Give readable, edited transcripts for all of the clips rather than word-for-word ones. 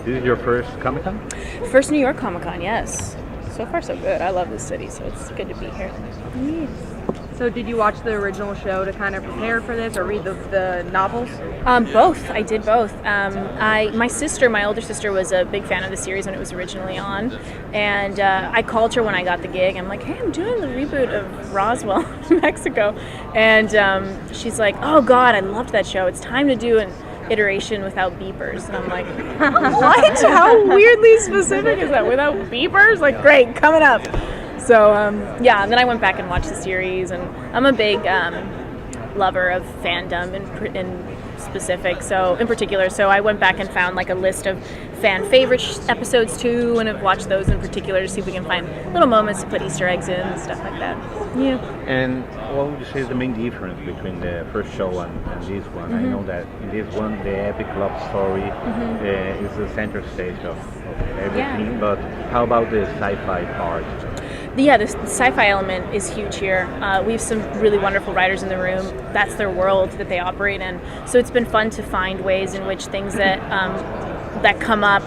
This is your first Comic-Con? First New York Comic-Con, yes. So far, so good. I love this city, so it's good to be here. So did you watch the original show to kind of prepare for this, or read the novels? Both. I did both. My older sister, was a big fan of the series when it was originally on, and I called her when I got the gig. I'm like, hey, I'm doing the reboot of Roswell, Mexico, and she's like, oh God, I loved that show. It's time to do an iteration without beepers. And I'm like, what? How weirdly specific is that? Without beepers? Like, great, coming up. So, and then I went back and watched the series, and I'm a big lover of fandom in particular. So I went back and found like a list of fan favorite episodes too, and have watched those in particular to see if we can find little moments to put Easter eggs in and stuff like that. Yeah. And what would you say is the main difference between the first show and this one? Mm-hmm. I know that in this one the epic love story is the center stage of everything, but how about the sci-fi part? Yeah, the sci-fi element is huge here. We have some really wonderful writers in the room. That's their world that they operate in. So it's been fun to find ways in which things that have come up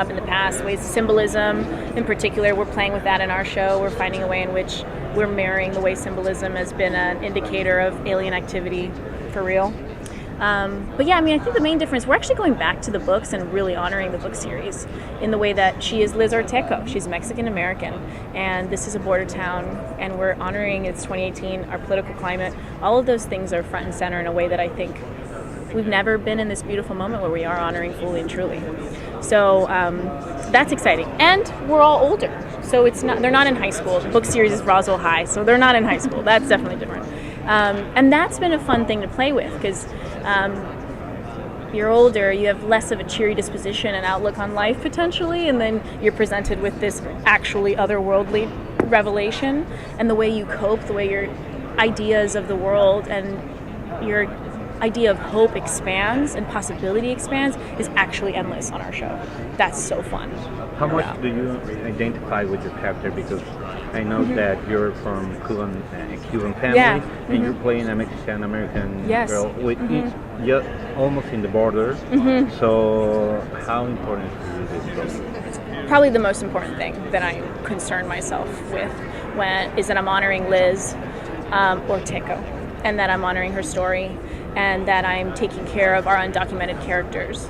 in the past, ways of symbolism in particular. We're playing with that in our show. We're finding a way in which we're marrying the way symbolism has been an indicator of alien activity for real. But yeah, I mean, I think the main difference, we're actually going back to the books and really honoring the book series in the way that she is Liz Orteco. She's Mexican-American, and this is a border town, and we're honoring, it's 2018, our political climate. All of those things are front and center in a way that I think we've never been in this beautiful moment where we are honoring fully and truly. So that's exciting. And we're all older, so they're not in high school. The book series is Roswell High, so they're not in high school. That's definitely different. And that's been a fun thing to play with, because you're older, you have less of a cheery disposition and outlook on life potentially, and then you're presented with this actually otherworldly revelation, and the way you cope, the way your ideas of the world and your idea of hope expands and possibility expands is actually endless on our show. That's so fun. How much do you identify with your character? Because I know that you're from Cuban family, and you're playing a Mexican-American girl with almost in the border. So how important is this? Probably the most important thing that I concern myself with is that I'm honoring Liz Orteco, and that I'm honoring her story, and that I'm taking care of our undocumented characters.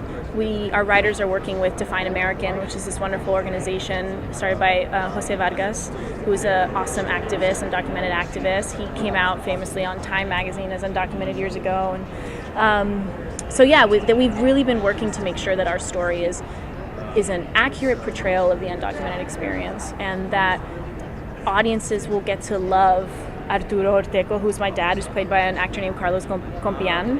Our writers are working with Define American, which is this wonderful organization started by Jose Vargas, who is an awesome activist, undocumented activist. He came out famously on Time magazine as undocumented years ago. And we've really been working to make sure that our story is an accurate portrayal of the undocumented experience, and that audiences will get to love Arturo Orteco, who's my dad, who's played by an actor named Carlos Compián.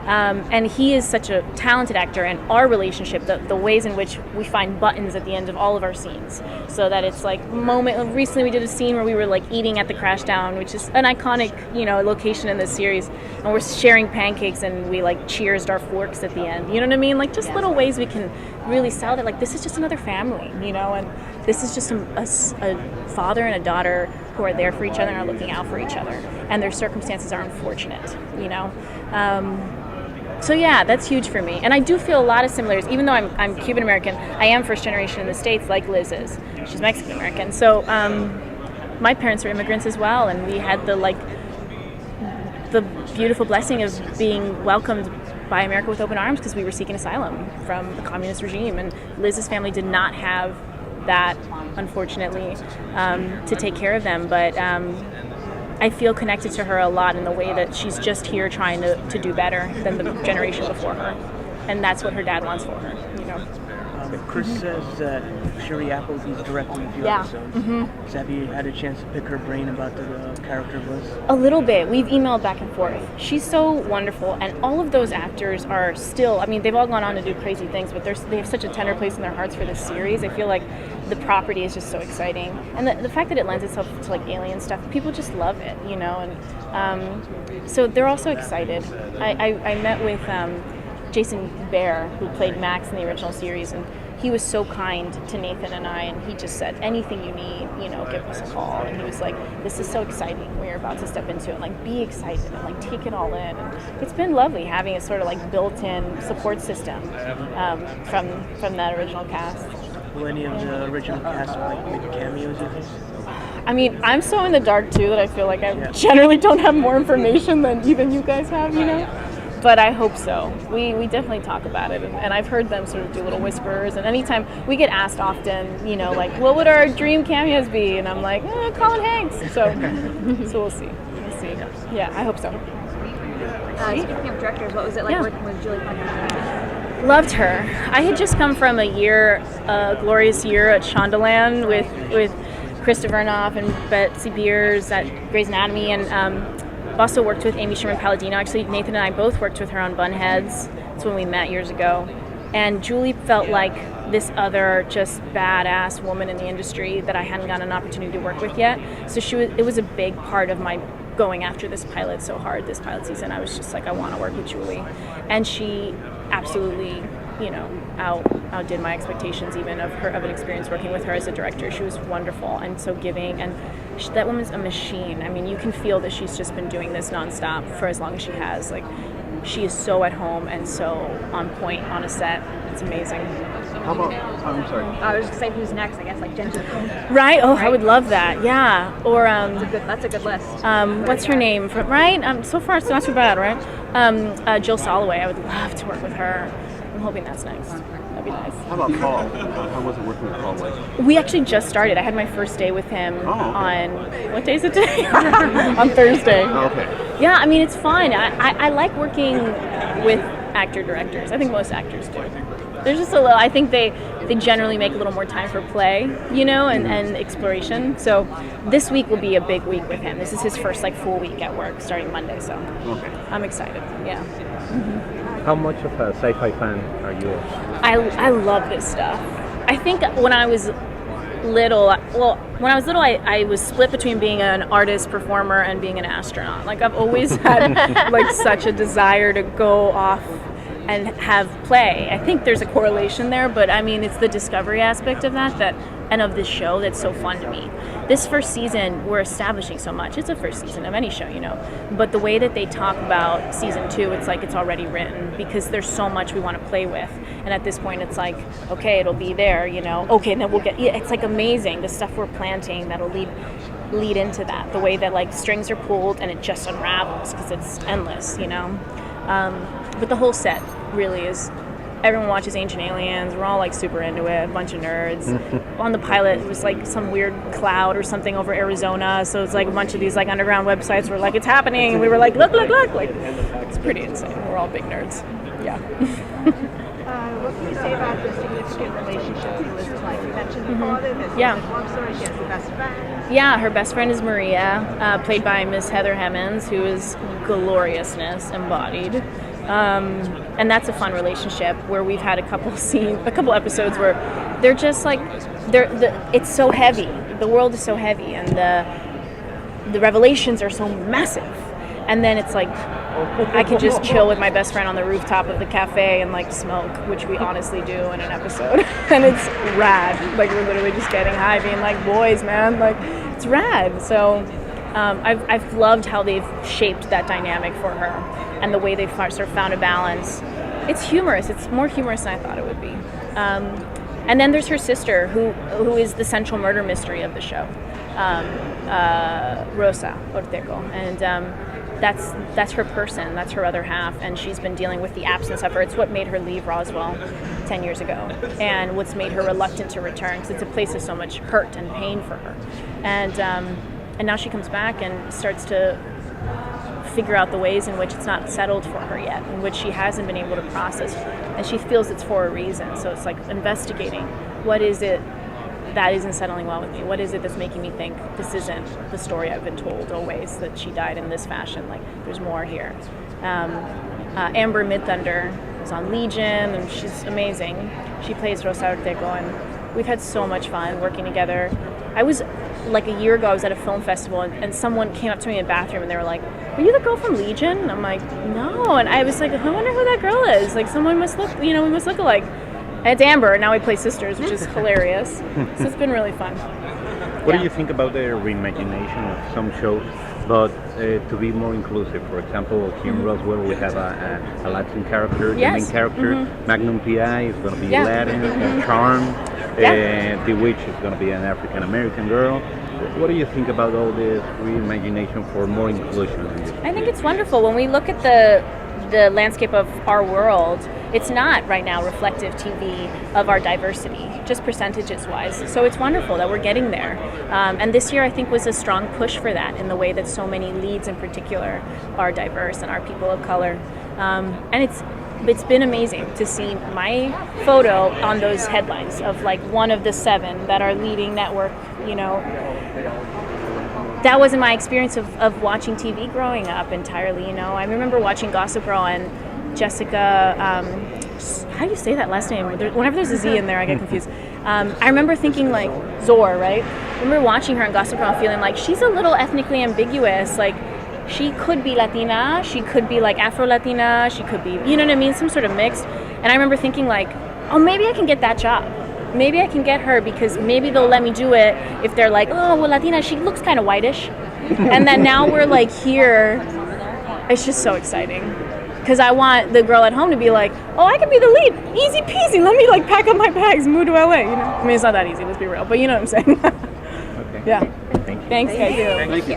And he is such a talented actor, and our relationship, the ways in which we find buttons at the end of all of our scenes, so that it's like recently we did a scene where we were like eating at the Crashdown, which is an iconic, location in this series, and we're sharing pancakes and we like cheersed our forks at the end. You know what I mean? Like just little ways we can really sell that, like this is just another family, and this is just a father and a daughter who are there for each other and are looking out for each other, and their circumstances are unfortunate, So yeah, that's huge for me. And I do feel a lot of similarities. Even though I'm Cuban American, I am first generation in the States like Liz is. She's Mexican American. So my parents were immigrants as well, and we had the beautiful blessing of being welcomed by America with open arms because we were seeking asylum from the communist regime. And Liz's family did not have that, unfortunately, to take care of them. But I feel connected to her a lot in the way that she's just here trying to do better than the generation before her. And that's what her dad wants for her, Chris says that Shiri Appleby's directing a few episodes. So have you had a chance to pick her brain about the character of Liz? A little bit. We've emailed back and forth. She's so wonderful, and all of those actors are still, they've all gone on to do crazy things, but they have such a tender place in their hearts for this series. I feel like the property is just so exciting. And the fact that it lends itself to like alien stuff, people just love it, and so they're also excited. I met with Jason Bear, who played Max in the original series, and he was so kind to Nathan and I, and he just said, anything you need, give us a call. And he was like, this is so exciting. We're about to step into it. Like, be excited and like take it all in. And it's been lovely having a sort of like built-in support system from that original cast. Will any of the original cast like make cameos, you think? I mean, I'm so in the dark too that I feel like I generally don't have more information than even you guys have, But I hope so. We definitely talk about it, and I've heard them sort of do little whispers. And anytime we get asked often, like, what would our dream cameos be? And I'm like, Colin Hanks. So we'll see. Yeah, I hope so. Speaking of directors, what was it like working with Julie Punter? Loved her. I had just come from a glorious year at Shondaland with Krista Vernoff and Betsy Beers at Grey's Anatomy, and I've also worked with Amy Sherman-Palladino. Actually, Nathan and I both worked with her on Bunheads. That's when we met years ago. And Julie felt like this other just badass woman in the industry that I hadn't gotten an opportunity to work with yet. So it was a big part of my going after this pilot so hard, this pilot season. I was just like, I want to work with Julie. And she absolutely, outdid my expectations even of an experience working with her as a director. She was wonderful and so giving, and that woman's a machine. I mean, you can feel that she's just been doing this nonstop for as long as she has. Like, she is so at home and so on point on a set. It's amazing. How about, I'm sorry. I was just saying who's next, I guess, like Jen Jacome. Right? Oh, right? I would love that. Yeah. Or that's a good list. What's her name? Right? So far it's not too bad, right? Jill Soloway. I would love to work with her. I'm hoping that's next. That'd be nice. How about Paul? How was it working with Paul? We actually just started. I had my first day with him on, what day is it today? On Thursday. Oh, okay. Yeah, I mean, it's fun. I like working with actor-directors. I think most actors do. There's just I think they generally make a little more time for play, and exploration. So this week will be a big week with him. This is his first full week at work starting Monday, so I'm excited. Yeah. Mm-hmm. How much of a sci-fi fan are you? I love this stuff. I think when I was little, I was split between being an artist, performer, and being an astronaut. I've always had such a desire to go off and have play. I think there's a correlation there, but I mean, it's the discovery aspect of that and of this show that's so fun to me. This first season, we're establishing so much. It's a first season of any show, but the way that they talk about season 2, it's like it's already written because there's so much we want to play with. And at this point, it's like, okay, it'll be there, okay, then we'll get, it's amazing, the stuff we're planting that'll lead into that, the way that strings are pulled and it just unravels because it's endless, but the whole set really is, everyone watches Ancient Aliens, we're all super into it, a bunch of nerds. On the pilot, it was some weird cloud or something over Arizona, so it's a bunch of these underground websites were it's happening, and we were look, it's pretty insane. We're all big nerds. Yeah. What can you say about the significant relationship with Liz like? You mentioned the father, there's love story, she has a best friend. Yeah, her best friend is Maria, played by Miss Heather Hemmons, who is gloriousness embodied. And that's a fun relationship where we've had a couple episodes where they're just it's so heavy. The world is so heavy, and the revelations are so massive. And then it's I could just chill with my best friend on the rooftop of the cafe and smoke, which we honestly do in an episode. And it's rad. We're literally just getting high, being boys, man. It's rad. So I've loved how they've shaped that dynamic for her and the way they've sort of found a balance. It's humorous. It's more humorous than I thought it would be. And then there's her sister, who is the central murder mystery of the show, Rosa Ortego. And that's her person, that's her other half, and she's been dealing with the absence of her. It's what made her leave Roswell 10 years ago, and what's made her reluctant to return, because it's a place of so much hurt and pain for her. And now she comes back and starts to figure out the ways in which it's not settled for her yet, in which she hasn't been able to process, and she feels it's for a reason. So it's investigating, what is it that isn't settling well with me? What is it that's making me think this isn't the story I've been told always, that she died in this fashion? There's more here. Amber Midthunder is on Legion, and she's amazing. She plays Rosa Ortego, and we've had so much fun working together. I was like a year ago, I was at a film festival, and someone came up to me in the bathroom, and they were like, "Are you the girl from Legion?" And I'm like, "No." And I was like, "I wonder who that girl is. Like, someone must look, we must look alike." And it's Amber, and now we play sisters, which is hilarious. So it's been really fun. What do you think about the reimagination of some shows, but to be more inclusive? For example, here in Roswell, we have a Latin character, the main character. Magnum PI is going to be Latin, Charm, The Witch is going to be an African American girl. What do you think about all this reimagination for more inclusion? I think it's wonderful. When we look at the landscape of our world, it's not right now reflective TV of our diversity, just percentages wise. So it's wonderful that we're getting there. And this year I think was a strong push for that in the way that so many leads in particular are diverse and are people of color. And it's been amazing to see my photo on those headlines of like one of the 7 that are leading network, That wasn't my experience of watching TV growing up entirely, I remember watching Gossip Girl and Jessica, how do you say that last name? Whenever there's a Z in there, I get confused. I remember thinking like Zor, right? I remember watching her in Gossip Girl and feeling like she's a little ethnically ambiguous. Like she could be Latina, she could be like Afro-Latina, she could be, you know what I mean? Some sort of mix. And I remember thinking like, oh, maybe I can get that job. Maybe I can get her because maybe they'll let me do it if they're like, oh, well, Latina, she looks kind of whitish. And then now we're like here. It's just so exciting. Because I want the girl at home to be like, oh, I can be the lead. Easy peasy. Let me like pack up my bags and move to LA. I mean, it's not that easy, let's be real. But you know what I'm saying. Okay. Yeah. Thank you. Thanks, guys. Thank you.